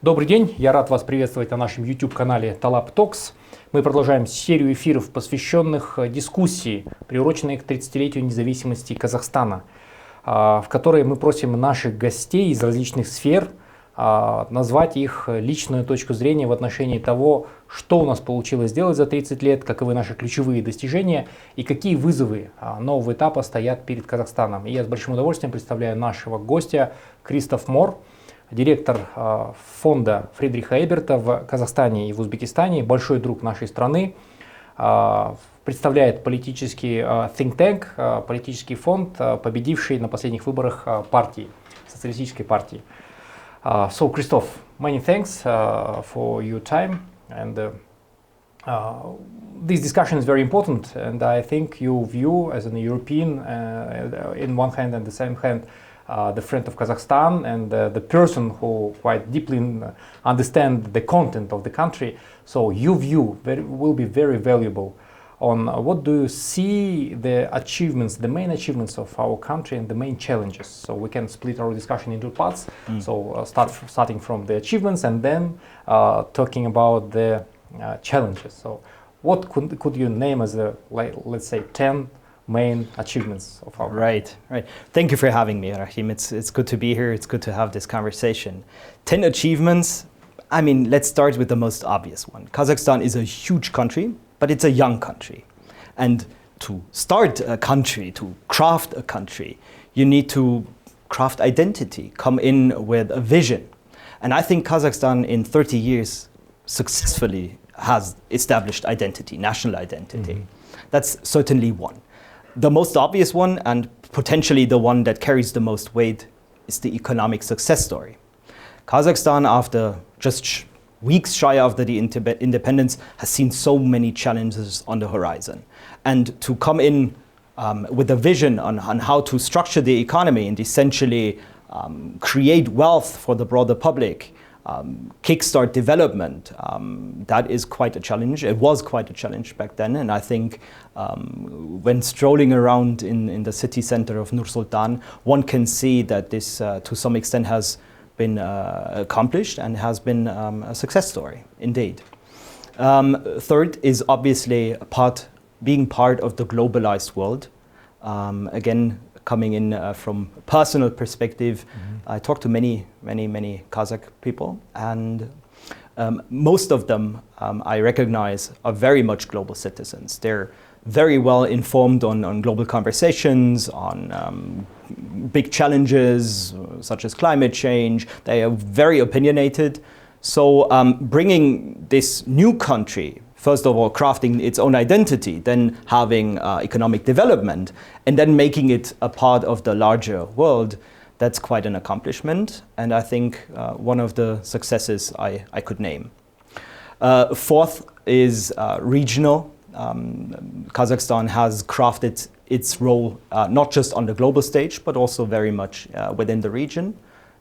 Добрый день, я рад вас приветствовать на нашем YouTube-канале TALAP Talks. Мы продолжаем серию эфиров, посвященных дискуссии, приуроченной к 30-летию независимости Казахстана, в которой мы просим наших гостей из различных сфер назвать их личную точку зрения в отношении того, что у нас получилось сделать за 30 лет, каковы наши ключевые достижения и какие вызовы нового этапа стоят перед Казахстаном. И я с большим удовольствием представляю нашего гостя Кристоф Мор, директор фонда Ф.Эберта в Казахстане и в Узбекистане, большой друг нашей страны, представляет политический think tank, политический фонд, победивший на последних выборах партии, социалистической партии. So, Christoph, many thanks for your time, and this discussion is very important, and I think your view as a European, in one hand and the same hand, the friend of Kazakhstan and the person who quite deeply understand the content of the country. So your view will be very valuable on what do you see the achievements, the main achievements of our country and the main challenges. So we can split our discussion into parts. So starting from the achievements and then talking about the challenges. So what could you name as the, let's say, 10 main achievements of our country? Right. Thank you for having me, Rahim. It's good to be here. It's good to have this conversation. 10 achievements. I mean, let's start with the most obvious one. Kazakhstan is a huge country, but it's a young country. And to start a country, to craft a country, you need to craft identity, come in with a vision. And I think Kazakhstan in 30 years successfully has established identity, national identity. That's certainly one. The most obvious one, and potentially the one that carries the most weight, is the economic success story. Kazakhstan, after just weeks shy after the independence, has seen so many challenges on the horizon. And to come in with a vision on how to structure the economy and essentially create wealth for the broader public, kickstart development, that is quite a challenge. It was quite a challenge back then, and I think when strolling around in the city center of Nur Sultan, one can see that this to some extent has been accomplished and has been a success story, indeed. Third is obviously being part of the globalized world. Again, coming in from a personal perspective, I talked to many Kazakh people, and most of them I recognize are very much global citizens. They're very well informed on global conversations, on big challenges such as climate change. They are very opinionated. So bringing this new country, first of all, crafting its own identity, then having economic development, and then making it a part of the larger world, that's quite an accomplishment. And I think one of the successes I could name. Fourth is regional. Kazakhstan has crafted its role not just on the global stage, but also very much within the region.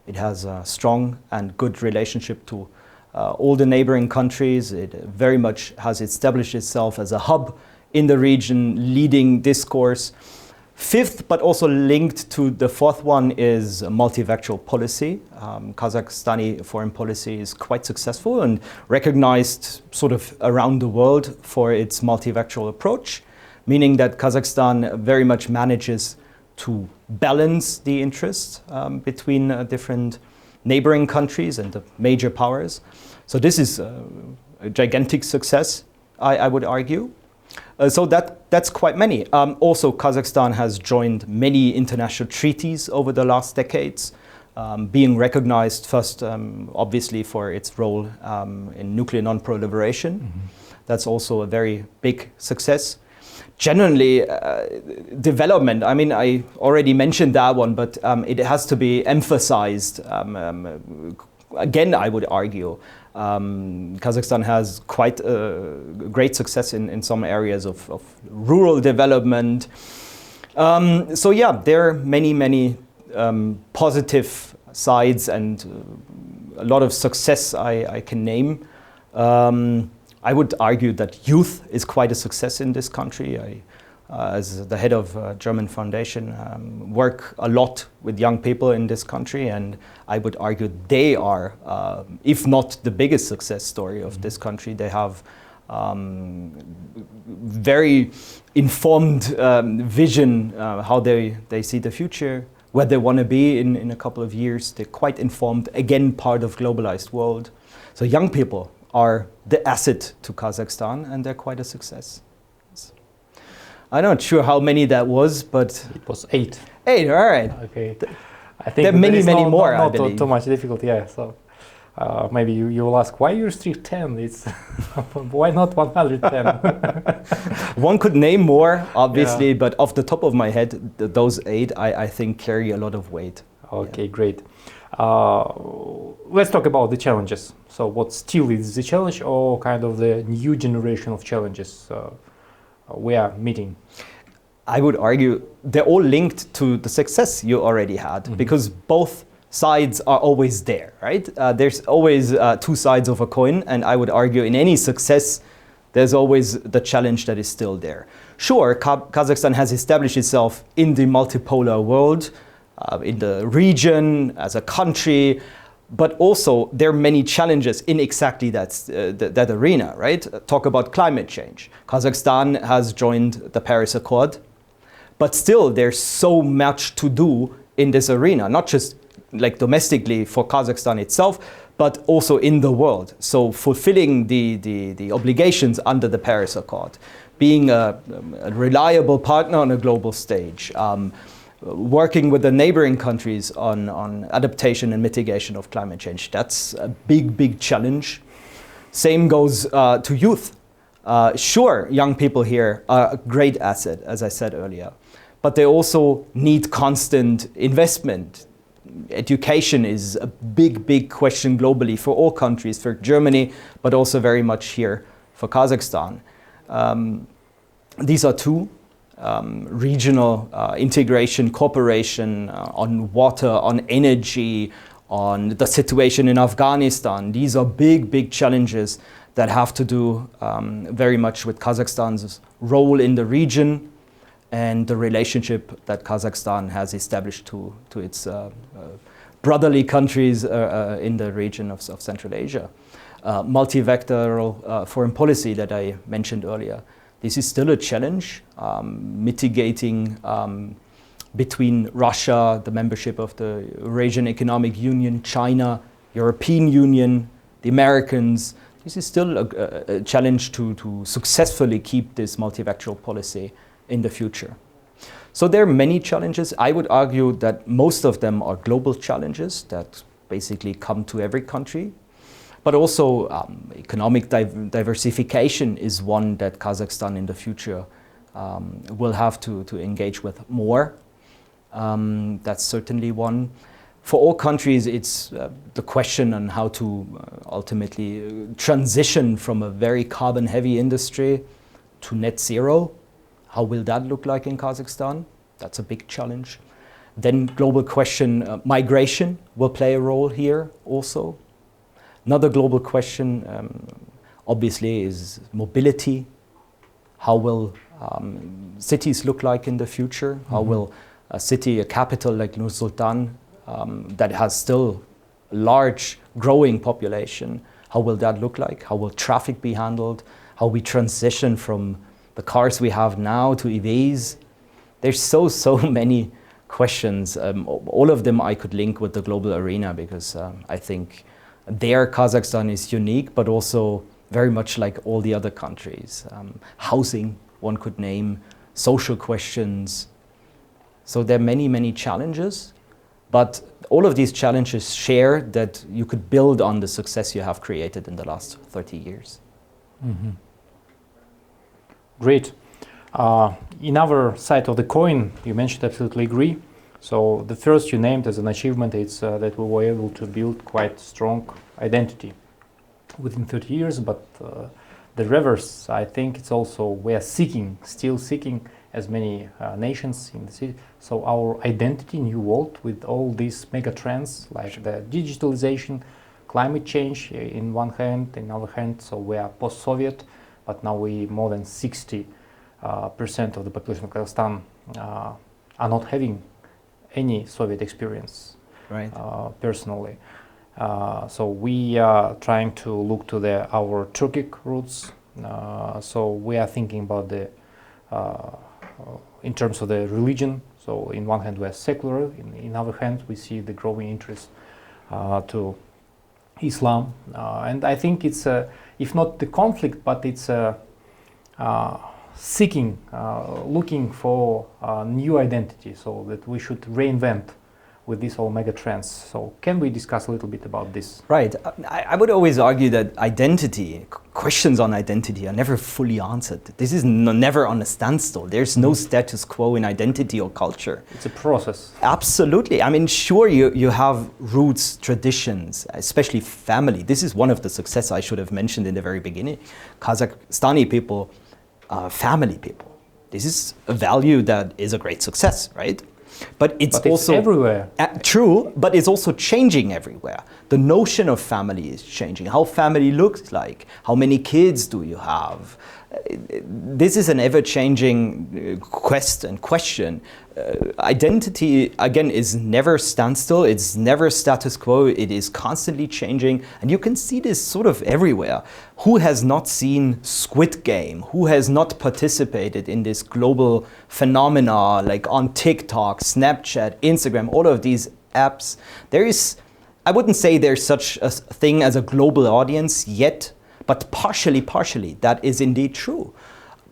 It has a strong and good relationship to all the neighboring countries. It very much has established itself as a hub in the region, leading discourse. Fifth, but also linked to the fourth one, is multivectoral policy. Kazakhstani foreign policy is quite successful and recognized sort of around the world for its multivectoral approach, meaning that Kazakhstan very much manages to balance the interests between different neighboring countries and the major powers. So this is a gigantic success, I would argue. So that's quite many. Also, Kazakhstan has joined many international treaties over the last decades, being recognized first, obviously, for its role in nuclear non-proliferation. That's also a very big success. Generally, development, I mean, I already mentioned that one, but it has to be emphasized. Again, I would argue, Kazakhstan has quite great success in some areas of rural development. So yeah, there are many positive sides and a lot of success I can name. I would argue that youth is quite a success in this country. as the head of German Foundation, work a lot with young people in this country, and I would argue they are, if not the biggest success story of this country. They have very informed vision how they see the future, where they want to be in a couple of years. They're quite informed, again, part of globalized world. So young people are the asset to Kazakhstan, and they're quite a success. I'm not sure how many that was, but... It was 8. 8, all right. Okay. I think there are many more, I not believe. too much difficult, yeah. So maybe you will ask, why you restrict 10? It's why not 110? One could name more, obviously, yeah. But off the top of my head, those 8, I think, carry a lot of weight. Okay, yeah. Great. Let's talk about the challenges. So what still is the challenge, or kind of the new generation of challenges we are meeting? I would argue they're all linked to the success you already had, because both sides are always there, right? There's always 2 sides of a coin, and I would argue in any success, there's always the challenge that is still there. Sure, Kazakhstan has established itself in the multipolar world, in the region, as a country, but also there are many challenges in exactly that arena, right? Talk about climate change. Kazakhstan has joined the Paris Accord, but still there's so much to do in this arena, not just like domestically for Kazakhstan itself, but also in the world. So fulfilling the obligations under the Paris Accord, being a reliable partner on a global stage, working with the neighboring countries on adaptation and mitigation of climate change. That's a big, big challenge. Same goes to youth. Sure, young people here are a great asset, as I said earlier, but they also need constant investment. Education is a big, big question globally for all countries, for Germany, but also very much here for Kazakhstan. These are 2. Regional integration, cooperation on water, on energy, on the situation in Afghanistan. These are big, big challenges that have to do very much with Kazakhstan's role in the region and the relationship that Kazakhstan has established to its brotherly countries in the region of Central Asia. Multi-vectoral foreign policy that I mentioned earlier. This is still a challenge, mitigating between Russia, the membership of the Eurasian Economic Union, China, European Union, the Americans. This is still a challenge to successfully keep this multivectoral policy in the future. So there are many challenges. I would argue that most of them are global challenges that basically come to every country. But also economic diversification is one that Kazakhstan in the future will have to engage with more. That's certainly one. For all countries, it's the question on how to ultimately transition from a very carbon-heavy industry to net zero. How will that look like in Kazakhstan? That's a big challenge. Then global question, migration will play a role here also. Another global question, obviously, is mobility. How will cities look like in the future? How will a city, a capital like Nur Sultan, that has still a large growing population, how will that look like? How will traffic be handled? How we transition from the cars we have now to EVs? There's so many questions. All of them I could link with the global arena, because I think there Kazakhstan is unique, but also very much like all the other countries. Housing, one could name, social questions. So there are many challenges, but all of these challenges share that you could build on the success you have created in the last 30 years. Great. In other side of the coin, you mentioned, absolutely agree. So the first you named as an achievement is that we were able to build quite strong identity within 30 years, but the reverse, I think it's also we are still seeking as many nations in the city. So our identity, new world with all these mega trends like the digitalization, climate change in one hand, in other hand, so we are post-Soviet, but now we more than 60 percent of the population of Kazakhstan are not having any Soviet experience, Right. Personally. So we are trying to look to our Turkic roots. So we are thinking about in terms of the religion. So in one hand we are secular, in other hand we see the growing interest to Islam. And I think it's if not the conflict, but it's seeking, looking for a new identity, so that we should reinvent with these all mega trends. So can we discuss a little bit about this? Right. I would always argue that identity, questions on identity are never fully answered. This is never on a standstill. There's no status quo in identity or culture. It's a process. Absolutely. I mean, sure, you have roots, traditions, especially family. This is one of the success I should have mentioned in the very beginning. Kazakhstani people are family people. This is a value that is a great success, right? But it's also everywhere. True, but it's also changing everywhere. The notion of family is changing. How family looks like, how many kids do you have? This is an ever-changing quest and question. Identity, again, is never standstill. It's never status quo. It is constantly changing. And you can see this sort of everywhere. Who has not seen Squid Game? Who has not participated in this global phenomena like on TikTok, Snapchat, Instagram, all of these apps? There is, I wouldn't say there's such a thing as a global audience yet, but partially, that is indeed true.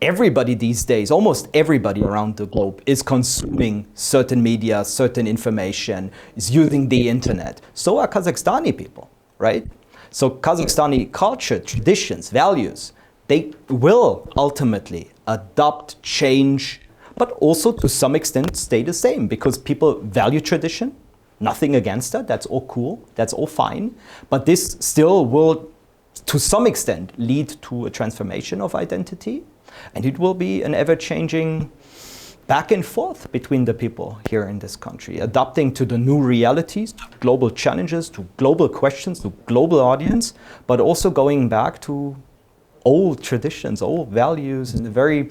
Everybody these days, almost everybody around the globe is consuming certain media, certain information, is using the internet. So are Kazakhstani people, right? So Kazakhstani culture, traditions, values, they will ultimately adopt, change, but also to some extent stay the same because people value tradition, nothing against that, that's all cool, that's all fine, but this still will to some extent lead to a transformation of identity, and it will be an ever-changing back and forth between the people here in this country, adapting to the new realities, to global challenges, to global questions, to global audience, but also going back to old traditions, old values, and a very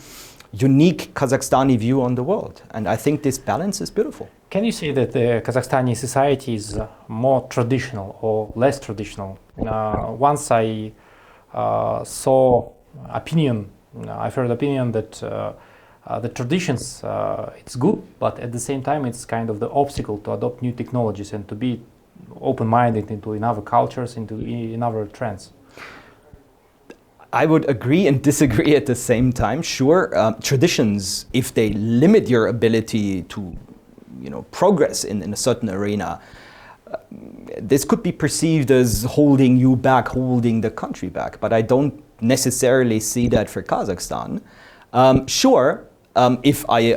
unique Kazakhstani view on the world. And I think this balance is beautiful. Can you say that the Kazakhstani society is more traditional or less traditional? Once I saw opinion, I've heard opinion that the traditions, it's good, but at the same time it's kind of the obstacle to adopt new technologies and to be open-minded in other cultures, in other trends. I would agree and disagree at the same time. Sure, traditions, if they limit your ability to progress in a certain arena, this could be perceived as holding you back, holding the country back. But I don't necessarily see that for Kazakhstan. Sure, if I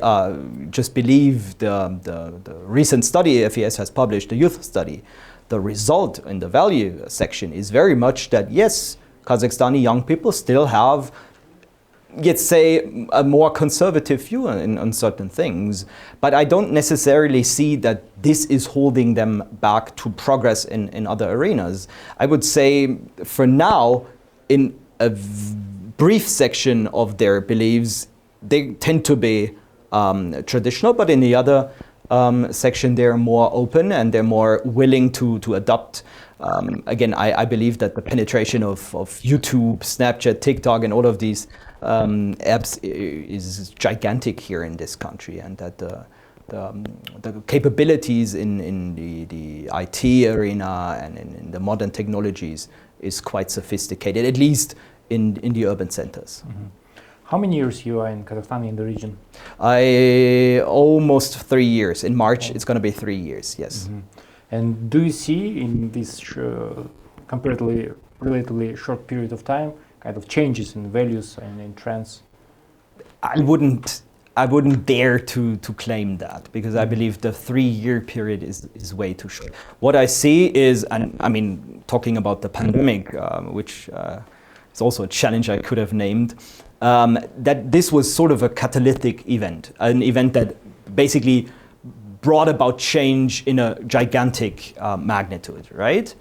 just believe the recent study FES has published, the youth study, the result in the value section is very much that, yes, Kazakhstani young people still have, let's say, a more conservative view on certain things. But I don't necessarily see that this is holding them back to progress in other arenas. I would say, for now, in a brief section of their beliefs, they tend to be traditional, but in the other section, they're more open and they're more willing to adopt. Again, I believe that the penetration of YouTube, Snapchat, TikTok, and all of these apps is gigantic here in this country, and that the capabilities in the IT arena and in the modern technologies is quite sophisticated, at least in the urban centers. Mm-hmm. How many years you are in Kazakhstan, in the region? Almost 3 years. In March, it's going to be 3 years, yes. Mm-hmm. And do you see in this comparatively, relatively short period of time, kind of changes in values and in trends? I wouldn't dare to claim that, because I believe the 3-year period is way too short. What I see is, and I mean, talking about the pandemic, which is also a challenge I could have named, that this was sort of a catalytic event, an event that basically brought about change in a gigantic magnitude, right?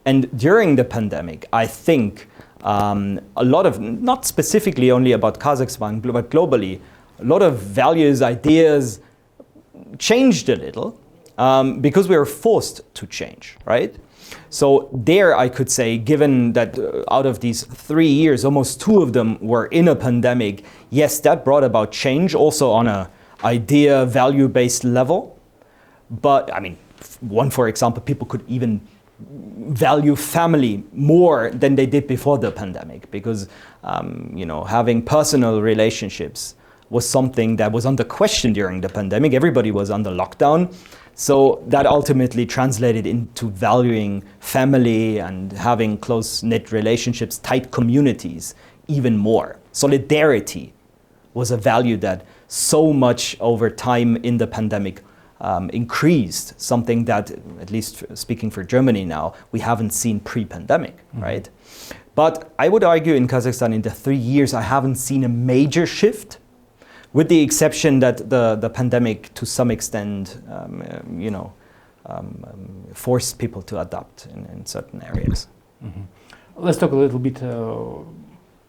And during the pandemic, I think a lot of, not specifically only about Kazakhstan, but globally, a lot of values, ideas changed a little because we were forced to change, right? So there I could say, given that out of these 3 years, almost 2 of them were in a pandemic, yes, that brought about change also on a idea, value-based level. But I mean, one, for example, people could even value family more than they did before the pandemic because, you know, having personal relationships was something that was under question during the pandemic. Everybody was under lockdown. So that ultimately translated into valuing family and having close-knit relationships, tight communities, even more. Solidarity was a value that so much over time in the pandemic increased, something that, at least speaking for Germany now, we haven't seen pre-pandemic, right? But I would argue in Kazakhstan in the 3 years, I haven't seen a major shift, with the exception that the pandemic to some extent, you know, forced people to adapt in certain areas. Let's talk a little bit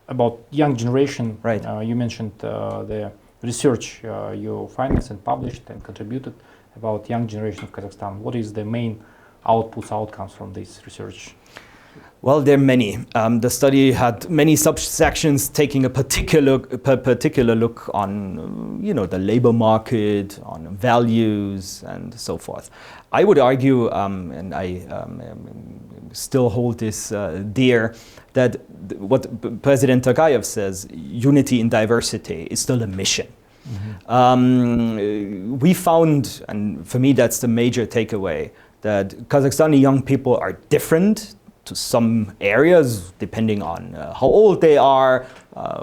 about young generation. Right. You mentioned the research you financed and published and contributed about young generation of Kazakhstan. What is the main outcomes from this research? Well, there are many. The study had many subsections taking a particular look on, you know, the labor market, on values, and so forth. I would argue, and I still hold this dear, that what President Tokayev says, unity in diversity, is still a mission. We found, and for me that's the major takeaway, that Kazakhstani young people are different to some areas, depending on how old they are,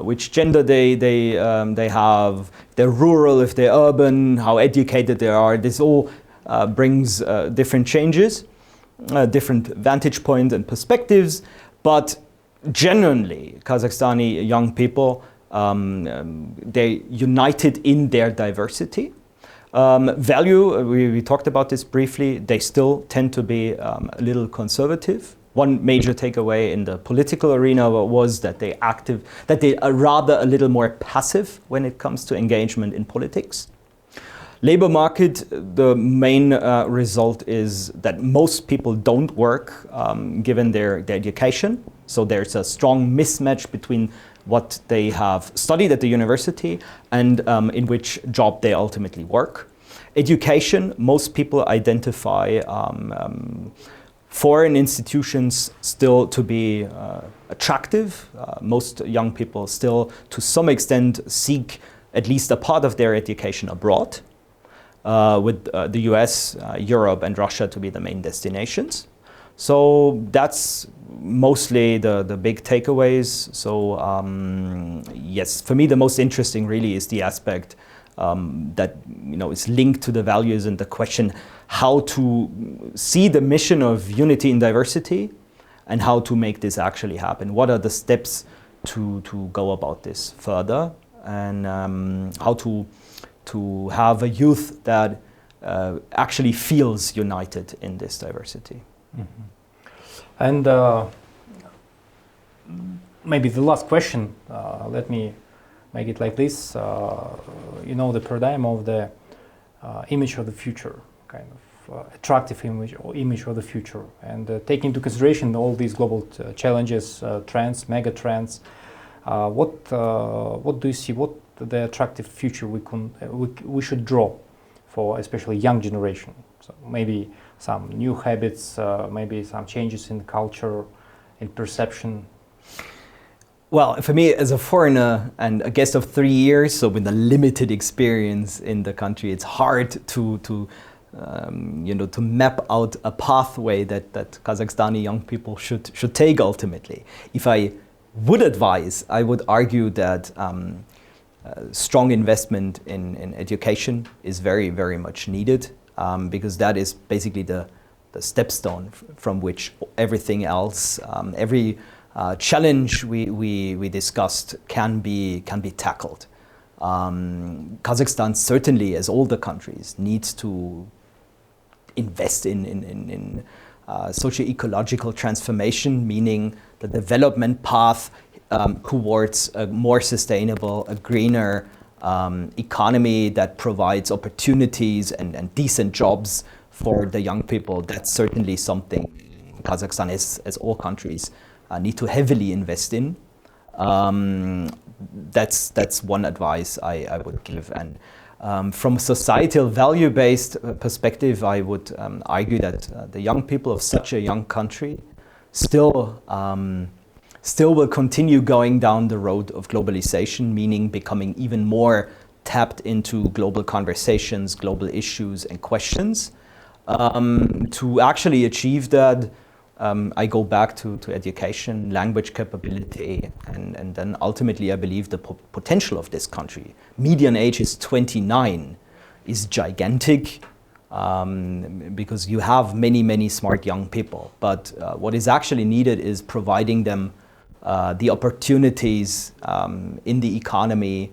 which gender they have, if they're rural, if they're urban, how educated they are. This all brings different changes, different vantage points and perspectives, but genuinely, Kazakhstani young people, they're united in their diversity. Value, we talked about this briefly, they still tend to be a little conservative. One major takeaway in the political arena was that they are rather a little more passive when it comes to engagement in politics. Labor market, the main result is that most people don't work given their education. So there's a strong mismatch between what they have studied at the university and in which job they ultimately work. Education, most people identify foreign institutions still to be attractive. Most young people still, to some extent, seek at least a part of their education abroad, with the US, Europe, and Russia to be the main destinations. So that's mostly the big takeaways. So yes, for me the most interesting really is the aspect that, you know, is linked to the values and the question how to see the mission of unity in diversity and how to make this actually happen. What are the steps to go about this further, and how to have a youth that actually feels united in this diversity. And maybe the last question, let me make it like this. You know, the paradigm of the image of the future, kind of attractive image or image of the future, and take into consideration all these global challenges, trends, mega trends. What do you see? What the attractive future we should draw for especially young generation? So maybe some new habits, maybe some changes in culture, in perception. Well, for me as a foreigner and a guest of 3 years, so with a limited experience in the country, it's hard to map out a pathway that Kazakhstani young people should take ultimately. If I would advise, I would argue that strong investment in education is very, very much needed, because that is basically the stepstone from which everything else, every challenge we discussed can be tackled. Kazakhstan certainly, as all the countries, needs to invest in socio-ecological transformation, meaning the development path towards a more sustainable, a greener economy that provides opportunities and decent jobs for the young people. That's certainly something Kazakhstan, as all countries, need to heavily invest in. That's one advice I would give. And from a societal value-based perspective, I would argue that the young people of such a young country still will continue going down the road of globalization, meaning becoming even more tapped into global conversations, global issues and questions. To actually achieve that, I go back to education, language capability, and then ultimately I believe the potential of this country. Median age is 29, is gigantic, because you have many smart young people. But what is actually needed is providing them the opportunities in the economy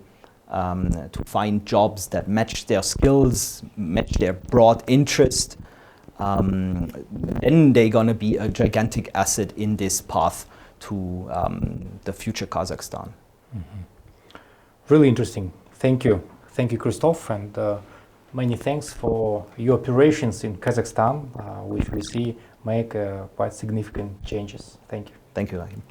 to find jobs that match their skills, match their broad interest. Then they're going to be a gigantic asset in this path to the future Kazakhstan. Mm-hmm. Really interesting. Thank you. Thank you, Kристоф, and many thanks for your operations in Kazakhstan, which we see make quite significant changes. Thank you. Thank you, Rahim.